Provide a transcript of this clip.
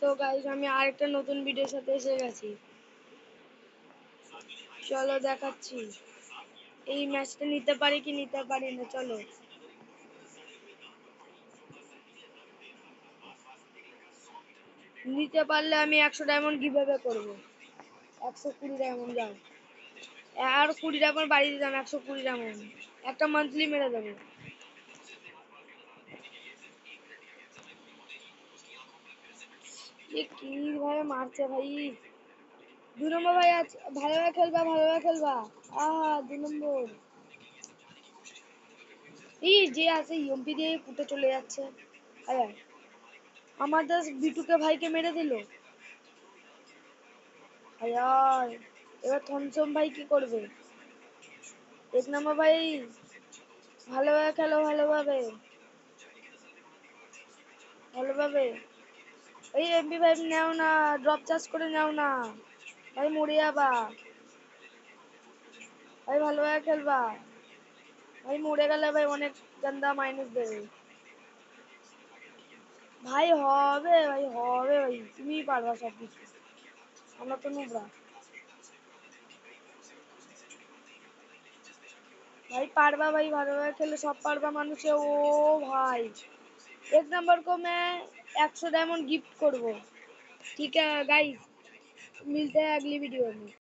So guys আমি আরেকটা নতুন ভিডিওর সাথে এসে গেছি। চলো দেখাচ্ছি এই ম্যাচটা নিতে পারি কি নিতে পারি না। চলো নিতে পারলে আমি 100 ডায়মন্ড গিভঅ্যাওয়ে করব। 120 ডায়মন্ড যাও, আর 20 ডায়মন্ড বাড়িয়ে দিলাম। 120 ডায়মন্ড একটা মান্থলি মেরে দেবো। কি ভাবে মারছে ভাই। 2 নম্বর ভাই আজ ভালোভাবে খেলবা, ভালোভাবে খেলবা। আহা 2 নম্বর এই যে আছে ইএমপি দিয়ে পুটে চলে যাচ্ছে। আরে আমাদের বিটুকে ভাইকে মেরে দিল। আয়ার এবার থমসম ভাই কি করবে? 1 নম্বর ভাই ভালোভাবে খেলো, ভালোভাবে ভালোভাবে। এই এমপি5 নাও না, ড্রপ চার্জ করে নাও না ভাই, মরে যাবা ভাই। ভালোভাবে খেলবা ভাই, মরে গেলে ভাই অনেক গন্দা মাইনাস দেবে ভাই। হবে ভাই, হবে ভাই, তুমি পারবা সব কিছু, আমরা তো নুবরা भाई। पारवा भाई भालोभाবে खेले सब पारवा मानुषे। ओ भाई 1 नंबर को मैं 100 डायमंड गिफ्ट करबो। ठीक है गाइस, मिलते हैं अगली वीडियो में।